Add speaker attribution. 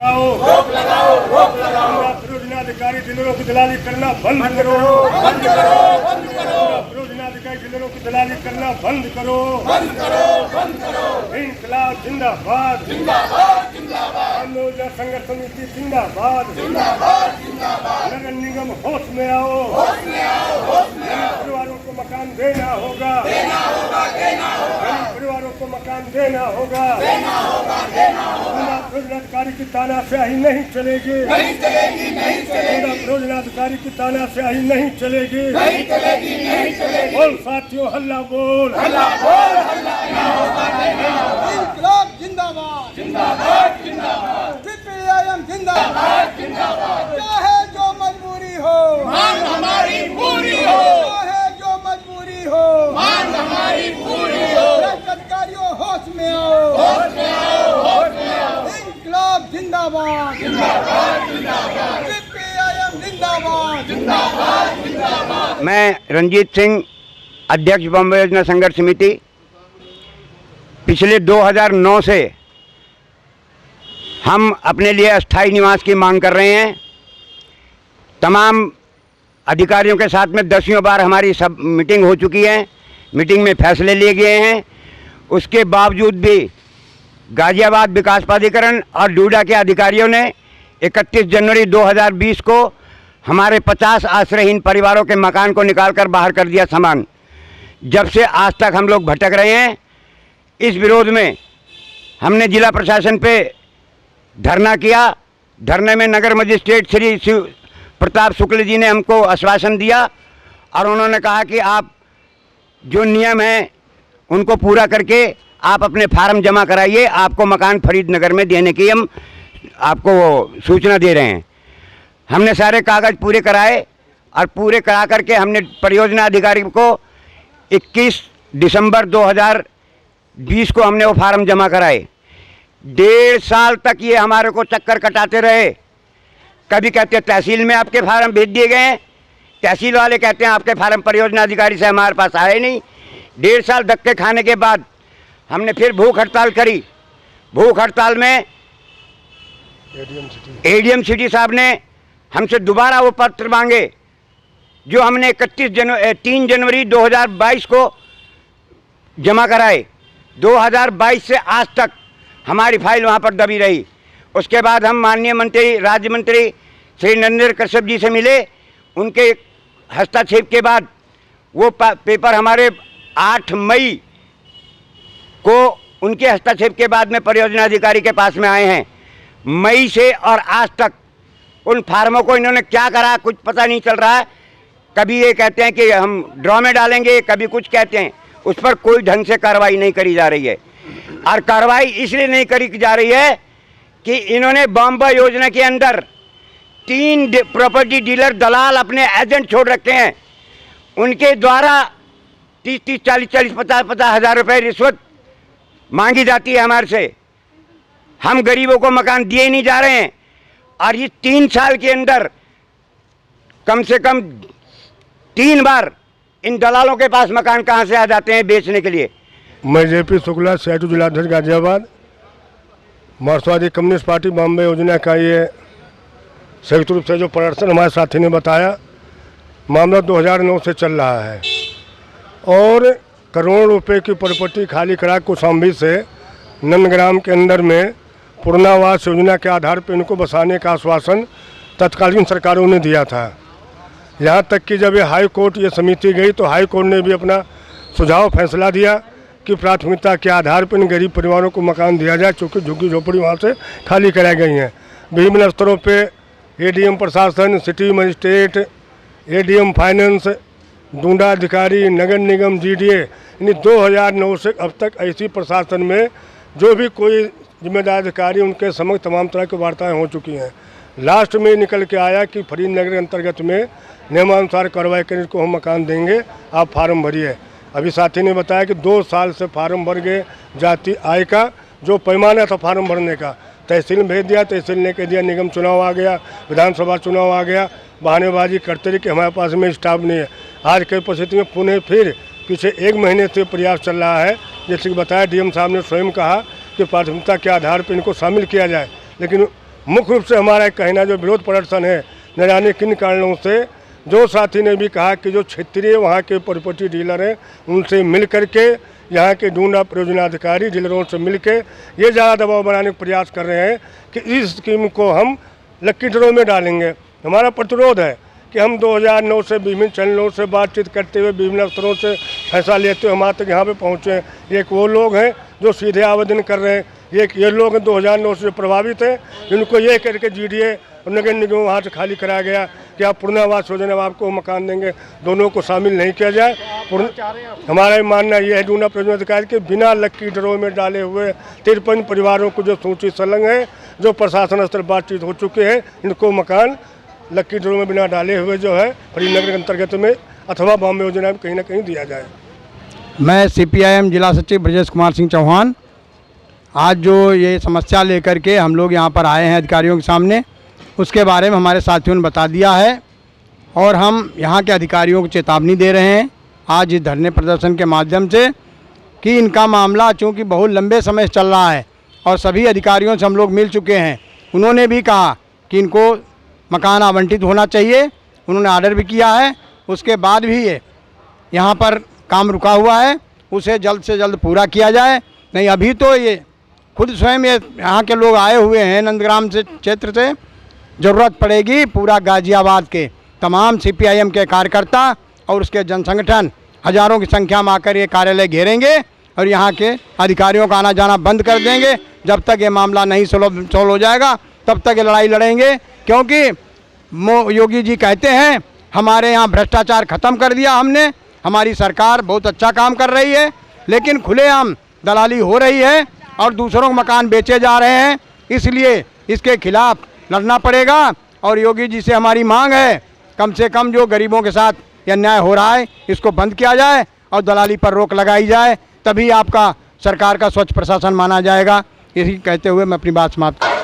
Speaker 1: रोक लगाओ, रोक लगाओ। जिलाधिकारी डीलरों की दलाली करना बंद करो, बंद करो, बंद करो। जिलाधिकारी डीलरों की दलाली करना बंद करो, बंद करो, बंद करो। इंकलाब जिंदाबाद, जिंदाबाद, जिंदाबाद। आंदोलन संघर्ष समिति जिंदाबाद, जिंदाबाद, जिंदाबाद। नगर निगम होश में आओ, होश में आओ, होश में आओ। परिवारों को मकान देना होगा, देना होगा, देना होगा। परिवारों को मकान देना होगा, देना होगा, देना होगा। जिलाधिकारी की तानाशाही नहीं चलेगी, नहीं चलेगी, नहीं चलेगी। जिलाधिकारी की तानाशाही नहीं चलेगी, नहीं चलेगी, नहीं चलेगी। बोल साथियों, हल्ला बोल, हल्ला बोल, हल्ला
Speaker 2: इंकलाब जिंदाबाद, जिंदाबाद, जिंदाबाद। सीपीआईएम जिंदाबाद, जिंदाबाद। चाहे जो मजबूरी हो, मांग हमारी पूरी हो। चाहे जो मजबूरी हो, मांग हमारी पूरी हो। अधिकारियों होश में आओ, होश में आओ, होश में आओ। इंकलाब जिंदाबाद, जिंदाबाद, जिंदाबाद। सीपीआईएम जिंदाबाद, जिंदाबाद, जिंदाबाद।
Speaker 3: मैं रंजीत सिंह, अध्यक्ष बॉम्बे योजना संघर्ष समिति। पिछले 2009 से हम अपने लिए अस्थायी निवास की मांग कर रहे हैं। तमाम अधिकारियों के साथ में 10वीं बार हमारी सब मीटिंग हो चुकी है, मीटिंग में फैसले लिए गए हैं। उसके बावजूद भी गाजियाबाद विकास प्राधिकरण और डूडा के अधिकारियों ने 31 जनवरी 2020 को हमारे 50 आश्रयहीन परिवारों के मकान को निकालकर बाहर कर दिया सामान। जब से आज तक हम लोग भटक रहे हैं। इस विरोध में हमने जिला प्रशासन पे धरना किया। धरने में नगर मजिस्ट्रेट श्री शिव प्रताप शुक्ल जी ने हमको आश्वासन दिया और उन्होंने कहा कि आप जो नियम हैं उनको पूरा करके आप अपने फार्म जमा कराइए, आपको मकान फरीदनगर में देने की हम आपको सूचना दे रहे हैं। हमने सारे कागज़ पूरे कराए और पूरे करा करके हमने परियोजना अधिकारी को 21 दिसंबर 2020 को हमने वो फार्म जमा कराए। 1.5 साल तक ये हमारे को चक्कर कटाते रहे। कभी कहते हैं तहसील में आपके फार्म भेज दिए गए हैं, तहसील वाले कहते हैं आपके फार्म परियोजना अधिकारी से हमारे पास आए नहीं। 1.5 साल धक्के खाने के बाद हमने फिर भूख हड़ताल करी। भूख हड़ताल में एडीएम सिटी साहब ने हमसे दोबारा वो पत्र मांगे जो हमने 3 जनवरी 2022 को जमा कराए। 2022 से आज तक हमारी फाइल वहाँ पर दबी रही। उसके बाद हम माननीय मंत्री, राज्य मंत्री श्री नरेंद्र कश्यप जी से मिले। उनके हस्तक्षेप के बाद वो पेपर हमारे 8 मई को उनके हस्तक्षेप के बाद में परियोजना अधिकारी के पास में आए हैं। मई से और आज तक उन फार्मों को इन्होंने क्या करा कुछ पता नहीं चल रहा है। कभी ये कहते हैं कि हम ड्रॉ में डालेंगे, कभी कुछ कहते हैं। उस पर कोई ढंग से कार्रवाई नहीं करी जा रही है। और कार्रवाई इसलिए नहीं करी जा रही है कि इन्होंने बॉम्बे योजना के अंदर 3 प्रॉपर्टी डीलर दलाल अपने एजेंट छोड़ रखे हैं। उनके द्वारा 30-30, 40-40, 50-50 हज़ार रुपये रिश्वत मांगी जाती है हमारे से। हम गरीबों को मकान दिए नहीं जा रहे हैं। और ये 3 साल के अंदर कम से कम 3 बार इन दलालों के पास मकान कहाँ से आ जाते हैं बेचने के लिए।
Speaker 4: मैं जेपी शुक्ला, सेटू जिलाध्यक्ष गाजियाबाद। मार्क्सवादी कम्युनिस्ट पार्टी बॉम्बे योजना का ये संयुक्त रूप से जो प्रदर्शन हमारे साथी ने बताया, मामला 2009 से चल रहा है और करोड़ों रुपए की प्रॉपर्टी खाली करा कौशाम्बी से नंदग्राम के अंदर में पुनर्वास योजना के आधार पर इनको बसाने का आश्वासन तत्कालीन सरकारों ने दिया था। यहाँ तक कि जब ये हाई कोर्ट ये समिति गई तो हाई कोर्ट ने भी अपना सुझाव फैसला दिया कि प्राथमिकता के आधार पर इन गरीब परिवारों को मकान दिया जाए, चूँकि झुग्गी झोपड़ी वहाँ से खाली कराई गई हैं। विभिन्न स्तरों पे एडीएम प्रशासन, city magistrate, ADM finance, DUDA अधिकारी, नगर निगम, जीडीए, यानी 2009 से अब तक ऐसी प्रशासन में जो भी कोई जिम्मेदार अधिकारी उनके समक्ष तमाम तरह की वार्ताएं हो चुकी हैं। लास्ट में निकल के आया कि फरीदनगर के अंतर्गत में नियमानुसार कार्रवाई करने को हम मकान देंगे, आप फार्म भरिए। अभी साथी ने बताया कि 2 साल से फार्म भर गए। जाति आय का जो पैमाना था फार्म भरने का, तहसील में भेज दिया, तहसील ने कह दिया निगम चुनाव आ गया, विधानसभा चुनाव आ गया, बहानेबाजी करते रहे कि हमारे पास में स्टाफ नहीं है। आज की परिस्थिति में पुनः फिर पीछे 1 महीने से प्रयास चल रहा है। जैसे कि बताया डीएम साहब ने स्वयं कहा कि प्राथमिकता के आधार पर इनको शामिल किया जाए, लेकिन मुख्य रूप से हमारा कहना जो विरोध प्रदर्शन है न जाने किन कारणों से, जो साथी ने भी कहा कि जो क्षेत्रीय वहाँ के प्रॉपर्टी डीलर हैं उनसे मिल करके यहाँ के डूना परियोजनाधिकारी डीलरों से मिल के ये ज़्यादा दबाव बनाने का प्रयास कर रहे हैं कि इस स्कीम को हम लक्की ड्रॉ में डालेंगे। हमारा प्रतिरोध है कि हम 2009 से विभिन्न चैनलों से बातचीत करते हुए विभिन्न अफसरों से फैसला लेते हुए हमारे तक यहाँ पे पहुँचे। एक वो लोग हैं जो सीधे आवेदन कर रहे हैं, एक ये लोग 2009 से प्रभावित हैं जिनको ये करके GDA और नगर निगम वहाँ से खाली कराया गया कि आप पुनर्वास योजना में आपको मकान देंगे, दोनों को शामिल नहीं किया जाए। हमारा मानना ये है डूना परियोजनाधिकारी के बिना लक्की ड्रॉ में डाले हुए 53 परिवारों को जो सूची संलग्न है, जो प्रशासन स्तर बातचीत हो चुके हैं, इनको मकान लक्की ड्रॉ में बिना डाले हुए जो है फरीदनगर के अंतर्गत में अथवा बॉम्बे योजना में कहीं ना कहीं दिया जाए।
Speaker 5: मैं CPIM जिला सचिव ब्रजेश कुमार सिंह चौहान, आज जो ये समस्या लेकर के हम लोग यहाँ पर आए हैं अधिकारियों के सामने, उसके बारे में हमारे साथियों ने बता दिया है और हम यहाँ के अधिकारियों को चेतावनी दे रहे हैं आज इस धरने प्रदर्शन के माध्यम से कि इनका मामला चूँकि बहुत लंबे समय से चल रहा है और सभी अधिकारियों से हम लोग मिल चुके हैं। उन्होंने भी कहा कि इनको मकान आवंटित होना चाहिए, उन्होंने ऑर्डर भी किया है। उसके बाद भी ये यहाँ पर काम रुका हुआ है, उसे जल्द से जल्द पूरा किया जाए। नहीं अभी तो ये खुद स्वयं ये यहाँ के लोग आए हुए हैं नंदग्राम से क्षेत्र से, ज़रूरत पड़ेगी पूरा गाज़ियाबाद के तमाम CPIM के कार्यकर्ता और उसके जन संगठन हज़ारों की संख्या में आकर ये कार्यालय घेरेंगे और यहाँ के अधिकारियों का आना जाना बंद कर देंगे। जब तक ये मामला नहीं सॉल्व हो जाएगा तब तक ये लड़ाई लड़ेंगे, क्योंकि योगी जी कहते हैं हमारे यहाँ भ्रष्टाचार ख़त्म कर दिया हमने, हमारी सरकार बहुत अच्छा काम कर रही है, लेकिन खुलेआम दलाली हो रही है और दूसरों को मकान बेचे जा रहे हैं। इसलिए इसके खिलाफ लड़ना पड़ेगा और योगी जी से हमारी मांग है कम से कम जो गरीबों के साथ ये अन्याय हो रहा है इसको बंद किया जाए और दलाली पर रोक लगाई जाए, तभी आपका सरकार का स्वच्छ प्रशासन माना जाएगा। यही कहते हुए मैं अपनी बात समाप्त